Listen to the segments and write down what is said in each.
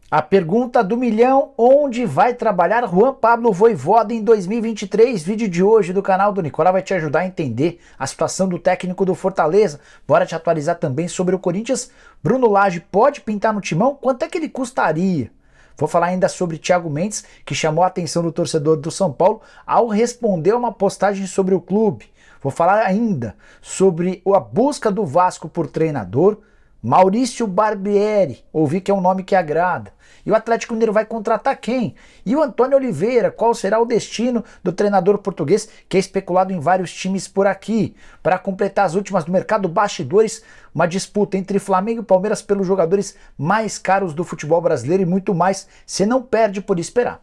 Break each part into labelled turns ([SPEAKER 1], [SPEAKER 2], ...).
[SPEAKER 1] A pergunta do milhão: onde vai trabalhar Juan Pablo Vojvoda em 2023? Vídeo de hoje do canal do Nicola vai te ajudar a entender a situação do técnico do Fortaleza. Bora te atualizar também sobre o Corinthians. Bruno Lage pode pintar no timão? Quanto é que ele custaria? Vou falar ainda sobre Thiago Mendes, que chamou a atenção do torcedor do São Paulo ao responder uma postagem sobre o clube. Vou falar ainda sobre a busca do Vasco por treinador. Maurício Barbieri, ouvi que é um nome que agrada. E o Atlético Mineiro vai contratar quem? E o Antônio Oliveira, qual será o destino do treinador português que é especulado em vários times por aqui? Para completar as últimas do mercado, bastidores, uma disputa entre Flamengo e Palmeiras pelos jogadores mais caros do futebol brasileiro e muito mais. Você não perde por esperar.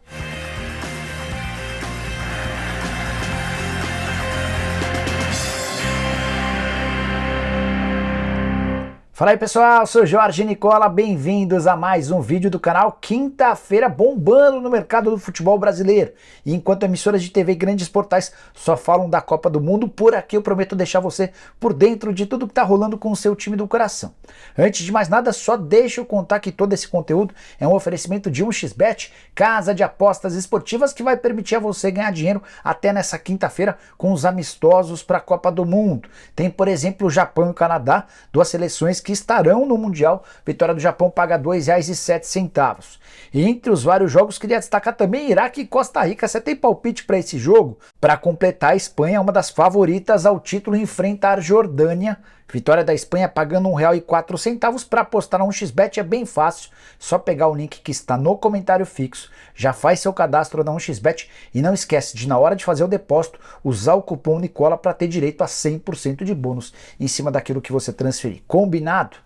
[SPEAKER 1] Fala aí pessoal, sou Jorge Nicola, bem-vindos a mais um vídeo do canal. Quinta-feira bombando no mercado do futebol brasileiro. E enquanto emissoras de TV e grandes portais só falam da Copa do Mundo, por aqui eu prometo deixar você por dentro de tudo que tá rolando com o seu time do coração. Antes de mais nada, só deixa eu contar que todo esse conteúdo é um oferecimento de 1xBet, casa de apostas esportivas que vai permitir a você ganhar dinheiro até nessa quinta-feira com os amistosos para a Copa do Mundo. Tem, por exemplo, o Japão e o Canadá, duas seleções que estarão no Mundial. Vitória do Japão paga R$ 2,07. E entre os vários jogos, queria destacar também Iraque e Costa Rica. Você tem palpite para esse jogo? Para completar, a Espanha é uma das favoritas ao título e enfrenta a Jordânia. Vitória da Espanha pagando R$ 1,04. Para apostar na 1xBet é bem fácil, só pegar o link que está no comentário fixo, já faz seu cadastro na 1xBet e não esquece de, na hora de fazer o depósito, usar o cupom Nicola para ter direito a 100% de bônus em cima daquilo que você transferir. Combinado?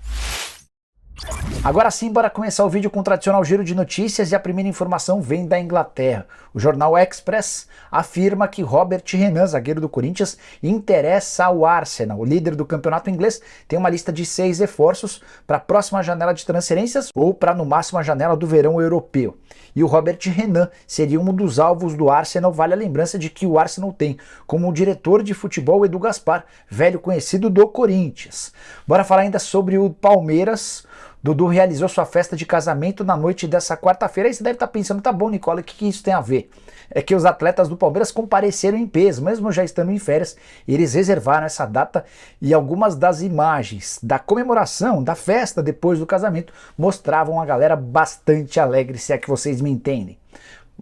[SPEAKER 1] Agora sim, bora começar o vídeo com o tradicional giro de notícias e a primeira informação vem da Inglaterra. O jornal Express afirma que Robert Renan, zagueiro do Corinthians, interessa ao Arsenal. O líder do campeonato inglês tem uma lista de 6 reforços para a próxima janela de transferências ou para no máximo a janela do verão europeu. E o Robert Renan seria um dos alvos do Arsenal. Vale a lembrança de que o Arsenal tem como diretor de futebol Edu Gaspar, velho conhecido do Corinthians. Bora falar ainda sobre o Palmeiras. Dudu realizou sua festa de casamento na noite dessa quarta-feira. Aí você deve estar pensando, tá bom, Nicola, o que isso tem a ver? É que os atletas do Palmeiras compareceram em peso, mesmo já estando em férias, eles reservaram essa data e algumas das imagens da comemoração, da festa depois do casamento, mostravam a galera bastante alegre, se é que vocês me entendem.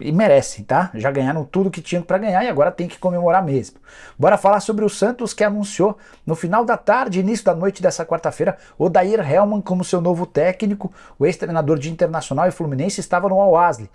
[SPEAKER 1] E merecem, tá? Já ganharam tudo que tinham para ganhar e agora tem que comemorar mesmo. Bora falar sobre o Santos, que anunciou no final da tarde, início da noite dessa quarta-feira, Odair Hellmann como seu novo técnico. O ex-treinador de Internacional e Fluminense estava no Al-Ahly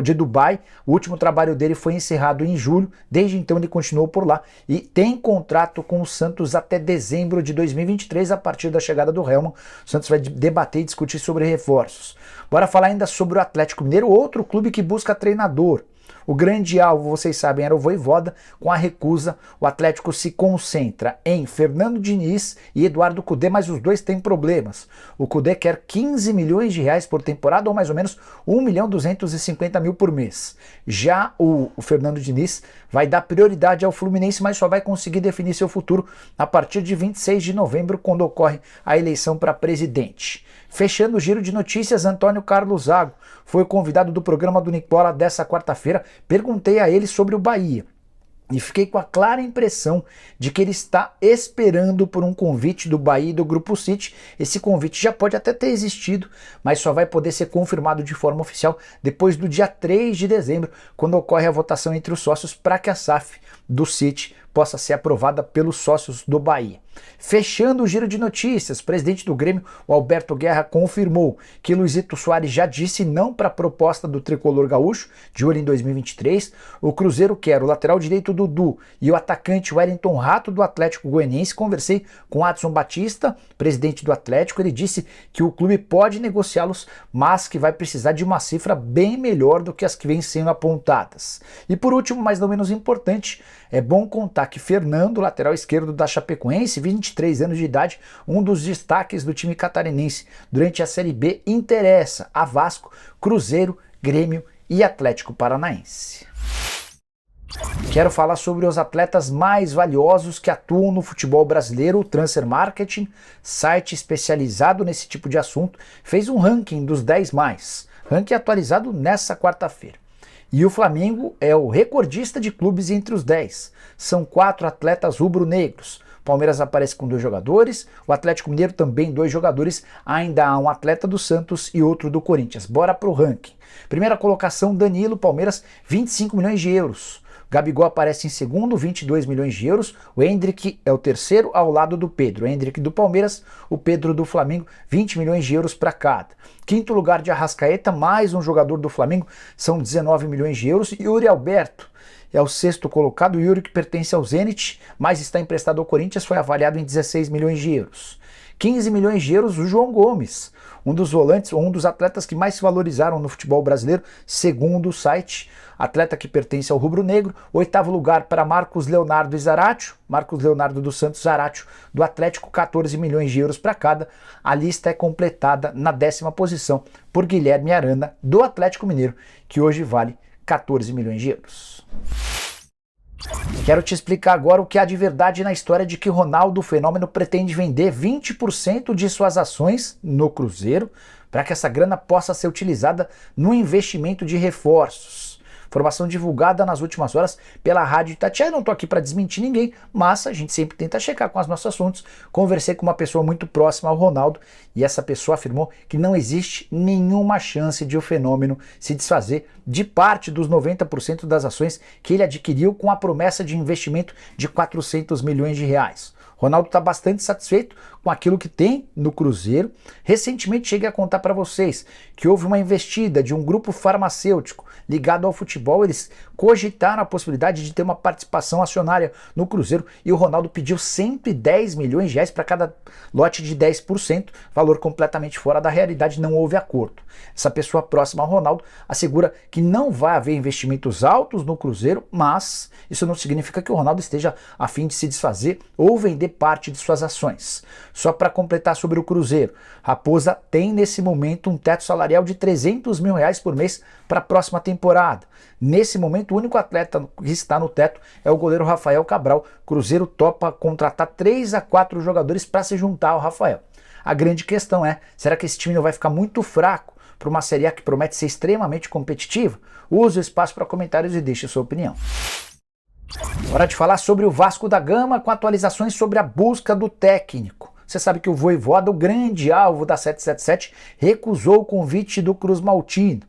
[SPEAKER 1] de Dubai. O último trabalho dele foi encerrado em julho. Desde então ele continuou por lá e tem contrato com o Santos até dezembro de 2023. A partir da chegada do Hellmann, o Santos vai debater e discutir sobre reforços. Bora falar ainda sobre o Atlético Mineiro, outro clube que busca treinador. O grande alvo, vocês sabem, era o Vojvoda. Com a recusa, o Atlético se concentra em Fernando Diniz e Eduardo Cudê, mas os dois têm problemas. O Cudê quer 15 milhões de reais por temporada, ou mais ou menos 1.250.000 por mês. Já o Fernando Diniz vai dar prioridade ao Fluminense, mas só vai conseguir definir seu futuro a partir de 26 de novembro, quando ocorre a eleição para presidente. Fechando o giro de notícias, Antônio Carlos Zago foi o convidado do programa do Nicola dessa quarta-feira. Perguntei a ele sobre o Bahia e fiquei com a clara impressão de que ele está esperando por um convite do Bahia e do Grupo City. Esse convite já pode até ter existido, mas só vai poder ser confirmado de forma oficial depois do dia 3 de dezembro, quando ocorre a votação entre os sócios para que a SAF do City possa ser aprovada pelos sócios do Bahia. Fechando o giro de notícias, o presidente do Grêmio, o Alberto Guerra, confirmou que Luizito Soares já disse não para a proposta do tricolor gaúcho, de olho em 2023. O Cruzeiro quer o lateral direito Dudu e o atacante Wellington Rato do Atlético Goianiense. Conversei com Adson Batista, presidente do Atlético. Ele disse que o clube pode negociá-los, mas que vai precisar de uma cifra bem melhor do que as que vêm sendo apontadas. E por último, mas não menos importante, é bom contar que Fernando, lateral esquerdo da Chapecoense, 23 anos de idade, um dos destaques do time catarinense durante a Série B, interessa a Vasco, Cruzeiro, Grêmio e Atlético Paranaense. Quero falar sobre os atletas mais valiosos que atuam no futebol brasileiro. O Transfer Marketing, site especializado nesse tipo de assunto, fez um ranking dos 10 mais. ranking atualizado nessa quarta-feira. E o Flamengo é o recordista de clubes entre os 10. São 4 atletas rubro-negros. Palmeiras aparece com 2 jogadores, o Atlético Mineiro também 2 jogadores, ainda há um atleta do Santos e outro do Corinthians. Bora pro ranking. Primeira colocação, Danilo, Palmeiras, 25 milhões de euros. Gabigol aparece em segundo, 22 milhões de euros. O Endrick é o terceiro ao lado do Pedro. O Endrick do Palmeiras, o Pedro do Flamengo, 20 milhões de euros para cada. Quinto lugar de Arrascaeta, mais um jogador do Flamengo, são 19 milhões de euros. Yuri Alberto é o sexto colocado. O Yuri, que pertence ao Zenit, mas está emprestado ao Corinthians, foi avaliado em 16 milhões de euros. 15 milhões de euros o João Gomes, um dos volantes, ou um dos atletas que mais se valorizaram no futebol brasileiro, segundo o site. Atleta que pertence ao rubro-negro. Oitavo lugar para Marcos Leonardo e Zaratio, Marcos Leonardo do Santos, Zaratio do Atlético, 14 milhões de euros para cada. A lista é completada na 10ª posição por Guilherme Arana, do Atlético Mineiro, que hoje vale 14 milhões de euros. Quero te explicar agora o que há de verdade na história de que Ronaldo Fenômeno pretende vender 20% de suas ações no Cruzeiro para que essa grana possa ser utilizada no investimento de reforços. Informação divulgada nas últimas horas pela Rádio Itatiaia. Não estou aqui para desmentir ninguém, mas a gente sempre tenta checar com os nossos assuntos. Conversei com uma pessoa muito próxima ao Ronaldo e essa pessoa afirmou que não existe nenhuma chance de o Fenômeno se desfazer de parte dos 90% das ações que ele adquiriu com a promessa de investimento de 400 milhões de reais. Ronaldo está bastante satisfeito com aquilo que tem no Cruzeiro. Recentemente cheguei a contar para vocês que houve uma investida de um grupo farmacêutico ligado ao futebol. Eles cogitaram a possibilidade de ter uma participação acionária no Cruzeiro e o Ronaldo pediu 110 milhões de reais para cada lote de 10%, valor completamente fora da realidade, não houve acordo. Essa pessoa próxima ao Ronaldo assegura que não vai haver investimentos altos no Cruzeiro, mas isso não significa que o Ronaldo esteja a fim de se desfazer ou vender parte de suas ações. Só para completar sobre o Cruzeiro, Raposa tem nesse momento um teto salarial de 300 mil reais por mês para a próxima temporada. Nesse momento, o único atleta que está no teto é o goleiro Rafael Cabral. Cruzeiro topa contratar 3 a 4 jogadores para se juntar ao Rafael. A grande questão é, será que esse time não vai ficar muito fraco para uma Série A que promete ser extremamente competitiva? Use o espaço para comentários e deixe sua opinião. Hora de falar sobre o Vasco da Gama com atualizações sobre a busca do técnico. Você sabe que o Vojvoda, o grande alvo da 777, recusou o convite do Cruz Maltino.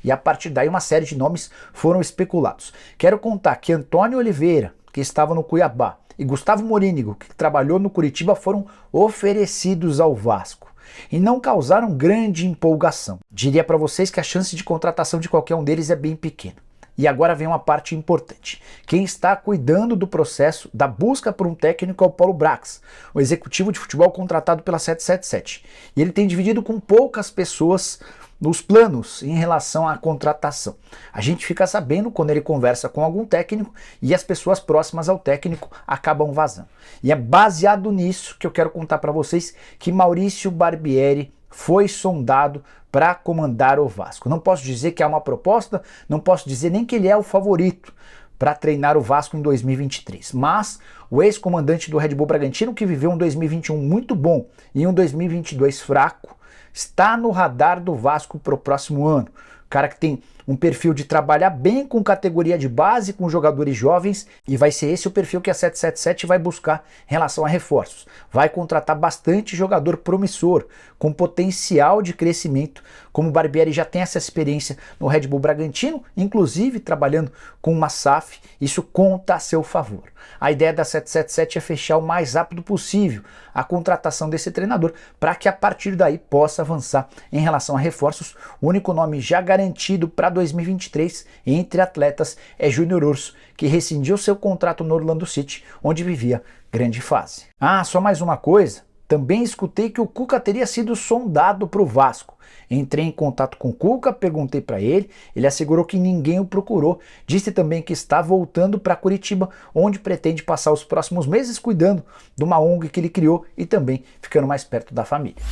[SPEAKER 1] E a partir daí uma série de nomes foram especulados. Quero contar que Antônio Oliveira, que estava no Cuiabá, e Gustavo Morínigo, que trabalhou no Curitiba, foram oferecidos ao Vasco e não causaram grande empolgação. Diria para vocês que a chance de contratação de qualquer um deles é bem pequena. E agora vem uma parte importante. Quem está cuidando do processo da busca por um técnico é o Paulo Brax, o executivo de futebol contratado pela 777. E ele tem dividido com poucas pessoas nos planos em relação à contratação. A gente fica sabendo quando ele conversa com algum técnico e as pessoas próximas ao técnico acabam vazando. E é baseado nisso que eu quero contar para vocês que Maurício Barbieri foi sondado para comandar o Vasco. Não posso dizer que há uma proposta, não posso dizer nem que ele é o favorito para treinar o Vasco em 2023. Mas o ex-comandante do Red Bull Bragantino, que viveu um 2021 muito bom e um 2022 fraco, está no radar do Vasco para o próximo ano. O cara que tem um perfil de trabalhar bem com categoria de base, com jogadores jovens, e vai ser esse o perfil que a 777 vai buscar em relação a reforços. Vai contratar bastante jogador promissor, com potencial de crescimento, como o Barbieri já tem essa experiência no Red Bull Bragantino, inclusive trabalhando com uma SAF, isso conta a seu favor. A ideia da 777 é fechar o mais rápido possível a contratação desse treinador, para que a partir daí possa avançar em relação a reforços. O único nome já garantido para 2023 entre atletas é Júnior Urso, que rescindiu seu contrato no Orlando City, onde vivia grande fase. Ah, só mais uma coisa, também escutei que o Cuca teria sido sondado para o Vasco. Entrei em contato com o Cuca, perguntei para ele assegurou que ninguém o procurou. Disse também que está voltando para Curitiba, onde pretende passar os próximos meses cuidando de uma ONG que ele criou e também ficando mais perto da família.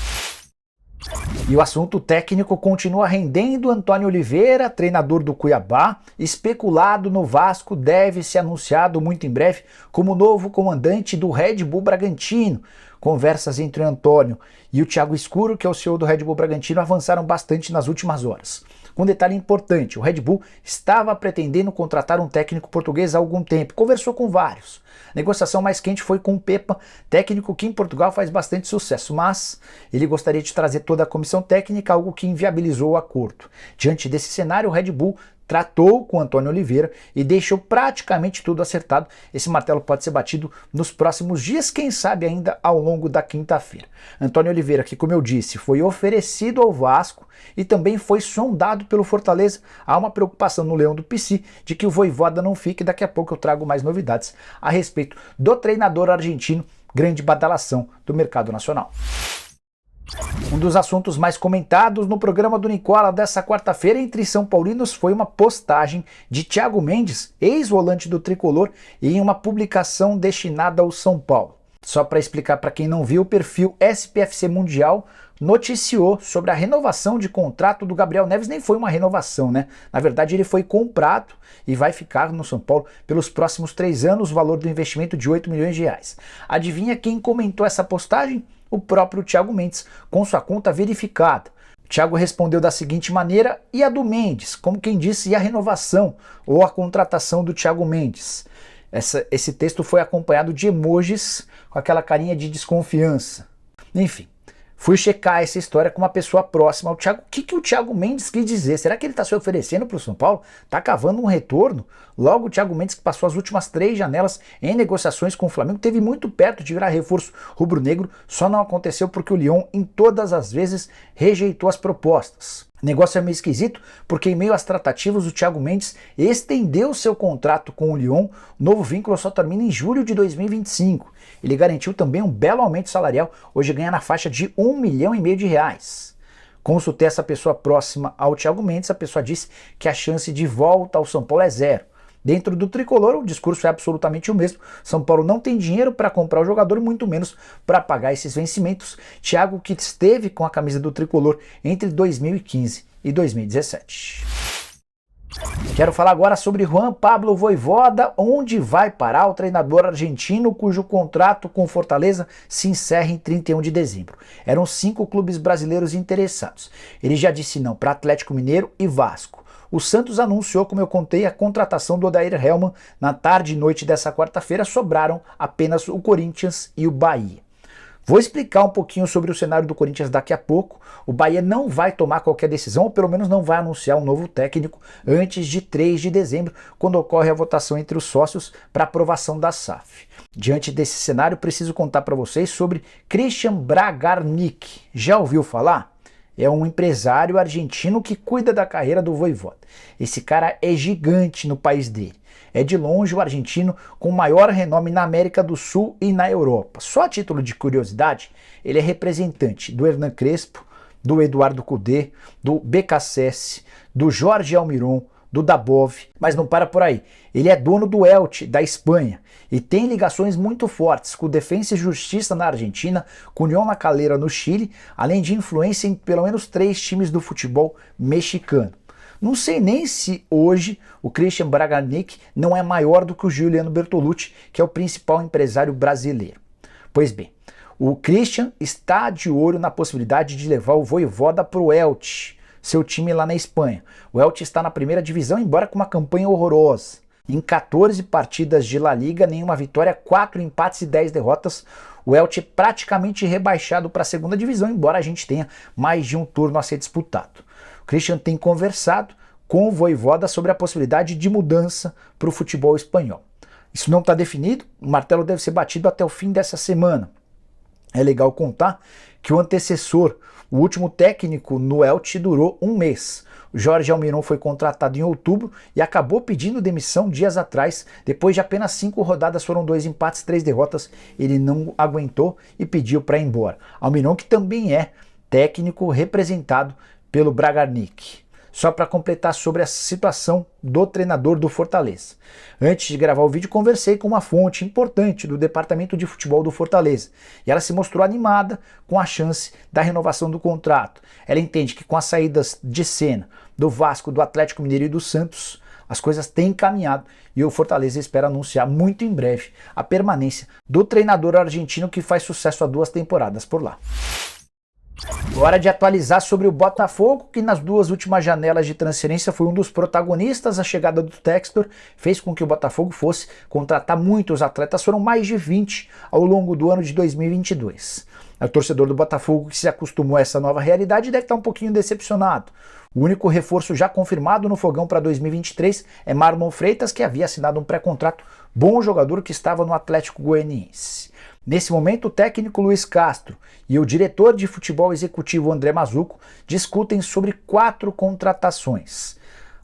[SPEAKER 1] E o assunto técnico continua rendendo. Antônio Oliveira, treinador do Cuiabá, especulado no Vasco, deve ser anunciado muito em breve como novo comandante do Red Bull Bragantino. Conversas entre o Antônio e o Thiago Escuro, que é o CEO do Red Bull Bragantino, avançaram bastante nas últimas horas. Um detalhe importante, o Red Bull estava pretendendo contratar um técnico português há algum tempo, conversou com vários. A negociação mais quente foi com o Pepa, técnico que em Portugal faz bastante sucesso, mas ele gostaria de trazer toda a comissão técnica, algo que inviabilizou o acordo. Diante desse cenário, o Red Bull tratou com Antônio Oliveira e deixou praticamente tudo acertado. Esse martelo pode ser batido nos próximos dias, quem sabe ainda ao longo da quinta-feira. Antônio Oliveira, que como eu disse, foi oferecido ao Vasco e também foi sondado pelo Fortaleza. Há uma preocupação no Leão do PC de que o Vojvoda não fique. Daqui a pouco eu trago mais novidades a respeito do treinador argentino, grande badalação do mercado nacional. Um dos assuntos mais comentados no programa do Nicola dessa quarta-feira entre São Paulinos foi uma postagem de Thiago Mendes, ex-volante do Tricolor, em uma publicação destinada ao São Paulo. Só para explicar para quem não viu, o perfil SPFC Mundial noticiou sobre a renovação de contrato do Gabriel Neves. Nem foi uma renovação, né? Na verdade, ele foi comprado e vai ficar no São Paulo pelos próximos 3 anos, o valor do investimento de 8 milhões de reais. Adivinha quem comentou essa postagem? O próprio Thiago Mendes, com sua conta verificada. O Thiago respondeu da seguinte maneira: e a do Mendes? Como quem disse, e a renovação ou a contratação do Thiago Mendes? Esse texto foi acompanhado de emojis com aquela carinha de desconfiança. Enfim, fui checar essa história com uma pessoa próxima ao Thiago. O que o Thiago Mendes quis dizer? Será que ele está se oferecendo para o São Paulo? Está cavando um retorno? Logo, o Thiago Mendes, que passou as últimas 3 janelas em negociações com o Flamengo, teve muito perto de virar reforço rubro-negro, só não aconteceu porque o Lyon, em todas as vezes, rejeitou as propostas. O negócio é meio esquisito, porque em meio às tratativas, o Thiago Mendes estendeu seu contrato com o Lyon. O novo vínculo só termina em julho de 2025. Ele garantiu também um belo aumento salarial, hoje ganha na faixa de 1,5 milhão de reais. Consultei essa pessoa próxima ao Thiago Mendes, a pessoa disse que a chance de volta ao São Paulo é 0. Dentro do Tricolor, o discurso é absolutamente o mesmo. São Paulo não tem dinheiro para comprar o jogador, muito menos para pagar esses vencimentos. Thiago, que esteve com a camisa do Tricolor entre 2015 e 2017. Quero falar agora sobre Juan Pablo Vojvoda, onde vai parar o treinador argentino cujo contrato com Fortaleza se encerra em 31 de dezembro. Eram 5 clubes brasileiros interessados. Ele já disse não para Atlético Mineiro e Vasco. O Santos anunciou, como eu contei, a contratação do Odair Hellmann. Na tarde e noite dessa quarta-feira sobraram apenas o Corinthians e o Bahia. Vou explicar um pouquinho sobre o cenário do Corinthians daqui a pouco. O Bahia não vai tomar qualquer decisão, ou pelo menos não vai anunciar um novo técnico antes de 3 de dezembro, quando ocorre a votação entre os sócios para aprovação da SAF. Diante desse cenário, preciso contar para vocês sobre Christian Bragarnik. Já ouviu falar? É um empresário argentino que cuida da carreira do Vojvoda. Esse cara é gigante no país dele. É de longe o argentino com maior renome na América do Sul e na Europa. Só a título de curiosidade, ele é representante do Hernan Crespo, do Eduardo Cudê, do BKSS, do Jorge Almiron, do Dabov, mas não para por aí. Ele é dono do Elche, da Espanha, e tem ligações muito fortes com o Defensa e Justiça na Argentina, com o Unión La Calera no Chile, além de influência em pelo menos 3 times do futebol mexicano. Não sei nem se hoje o Christian Bragarnik não é maior do que o Giuliano Bertolucci, que é o principal empresário brasileiro. Pois bem, o Christian está de olho na possibilidade de levar o Vojvoda para o Elche, seu time lá na Espanha. O Elche está na primeira divisão, embora com uma campanha horrorosa. Em 14 partidas de La Liga, nenhuma vitória, 4 empates e 10 derrotas. O Elche é praticamente rebaixado para a segunda divisão, embora a gente tenha mais de um turno a ser disputado. O Christian tem conversado com o Vojvoda sobre a possibilidade de mudança para o futebol espanhol. Isso não está definido, o martelo deve ser batido até o fim dessa semana. É legal contar que o antecessor, o último técnico no Elche, durou 1 mês. O Jorge Almiron foi contratado em outubro e acabou pedindo demissão dias atrás. Depois de apenas 5 rodadas, foram 2 empates, 3 derrotas. Ele não aguentou e pediu para ir embora. Almiron, que também é técnico representado pelo Bragarnik. Só para completar sobre a situação do treinador do Fortaleza. Antes de gravar o vídeo, conversei com uma fonte importante do departamento de futebol do Fortaleza. E ela se mostrou animada com a chance da renovação do contrato. Ela entende que com as saídas de cena do Vasco, do Atlético Mineiro e do Santos, as coisas têm caminhado e o Fortaleza espera anunciar muito em breve a permanência do treinador argentino que faz sucesso há 2 temporadas por lá. Hora de atualizar sobre o Botafogo, que nas 2 últimas janelas de transferência foi um dos protagonistas. A chegada do Textor fez com que o Botafogo fosse contratar muitos atletas, foram mais de 20 ao longo do ano de 2022. O torcedor do Botafogo que se acostumou a essa nova realidade deve estar um pouquinho decepcionado. O único reforço já confirmado no fogão para 2023 é Marlon Freitas, que havia assinado um pré-contrato, bom jogador que estava no Atlético Goianiense. Nesse momento, o técnico Luiz Castro e o diretor de futebol executivo André Mazzucco discutem sobre 4 contratações.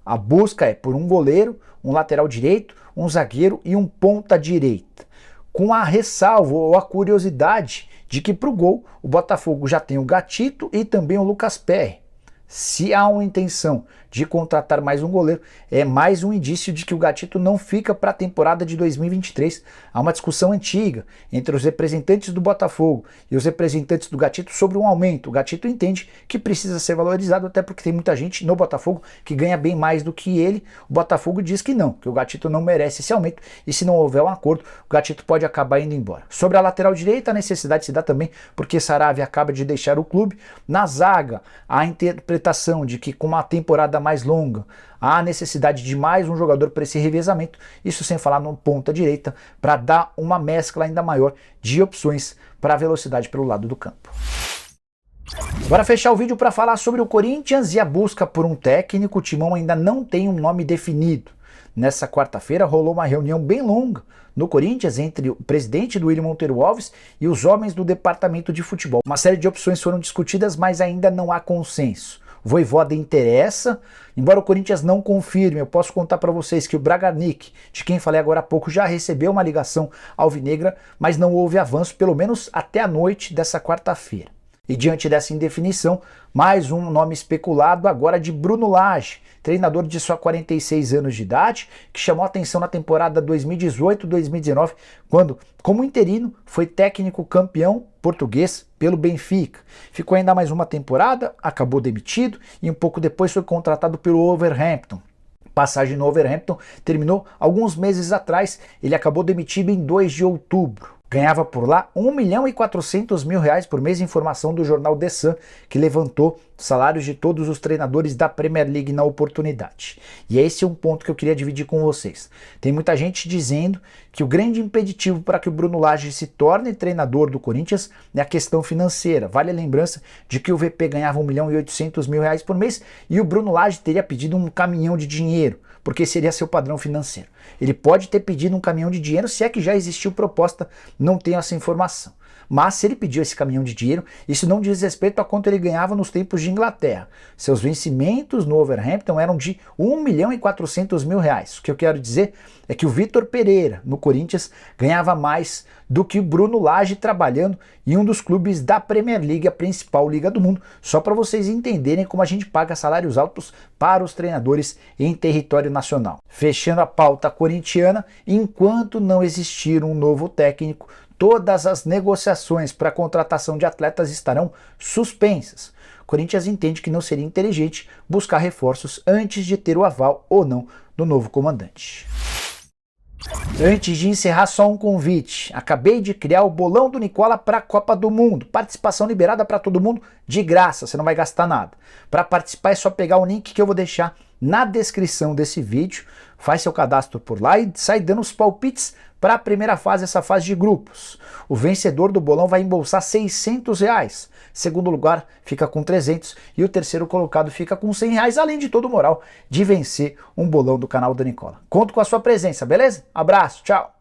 [SPEAKER 1] A busca é por um goleiro, um lateral direito, um zagueiro e um ponta direita. Com a ressalva ou a curiosidade de que para o gol o Botafogo já tem o Gatito e também o Lucas Perry. Se há uma intenção de contratar mais um goleiro, é mais um indício de que o Gatito não fica para a temporada de 2023. Há uma discussão antiga entre os representantes do Botafogo e os representantes do Gatito sobre um aumento. O Gatito entende que precisa ser valorizado, até porque tem muita gente no Botafogo que ganha bem mais do que ele. O Botafogo diz que não, que o Gatito não merece esse aumento e se não houver um acordo, o Gatito pode acabar indo embora. Sobre a lateral direita, a necessidade se dá também porque Saravia acaba de deixar o clube. Na zaga, a interpretação de que com uma temporada mais longa há necessidade de mais um jogador para esse revezamento, isso sem falar no ponta direita, para dar uma mescla ainda maior de opções para a velocidade pelo lado do campo. Bora fechar o vídeo para falar sobre o Corinthians e a busca por um técnico. O Timão ainda não tem um nome definido. Nessa quarta-feira rolou uma reunião bem longa no Corinthians entre o presidente do Willian Monteiro Alves e os homens do departamento de futebol. Uma série de opções foram discutidas, mas ainda não há consenso. O Vojvoda interessa, embora o Corinthians não confirme. Eu posso contar para vocês que o Bragarnik, de quem falei agora há pouco, já recebeu uma ligação alvinegra, mas não houve avanço, pelo menos até a noite dessa quarta-feira. E diante dessa indefinição, mais um nome especulado agora de Bruno Lage, treinador de só 46 anos de idade, que chamou a atenção na temporada 2018-2019, quando, como interino, foi técnico campeão português pelo Benfica. Ficou ainda mais uma temporada, acabou demitido e um pouco depois foi contratado pelo Wolverhampton. Passagem no Wolverhampton terminou alguns meses atrás, ele acabou demitido em 2 de outubro. Ganhava por lá R$1.400.000 por mês, informação do jornal The Sun, que levantou salários de todos os treinadores da Premier League na oportunidade. E esse é um ponto que eu queria dividir com vocês. Tem muita gente dizendo que o grande impeditivo para que o Bruno Lage se torne treinador do Corinthians é a questão financeira. Vale a lembrança de que o VP ganhava R$1.800.000 por mês e o Bruno Lage teria pedido um caminhão de dinheiro, porque seria seu padrão financeiro. Ele pode ter pedido um caminhão de dinheiro, se é que já existiu proposta, não tenho essa informação. Mas se ele pediu esse caminhão de dinheiro, isso não diz respeito a quanto ele ganhava nos tempos de Inglaterra. Seus vencimentos no Wolverhampton eram de R$1.400.000. O que eu quero dizer é que o Vitor Pereira, no Corinthians, ganhava mais do que o Bruno Lage trabalhando em um dos clubes da Premier League, a principal liga do mundo, só para vocês entenderem como a gente paga salários altos para os treinadores em território nacional. Fechando a pauta corintiana, enquanto não existir um novo técnico, todas as negociações para a contratação de atletas estarão suspensas. O Corinthians entende que não seria inteligente buscar reforços antes de ter o aval ou não do novo comandante. Antes de encerrar, só um convite. Acabei de criar o bolão do Nicola para a Copa do Mundo. Participação liberada para todo mundo de graça, você não vai gastar nada. Para participar é só pegar o link que eu vou deixar na descrição desse vídeo. Faz seu cadastro por lá e sai dando os palpites para a primeira fase, essa fase de grupos. O vencedor do bolão vai embolsar R$600. Segundo lugar fica com 300 e o terceiro colocado fica com R$100, além de todo o moral de vencer um bolão do canal do Nicola. Conto com a sua presença, beleza? Abraço, tchau!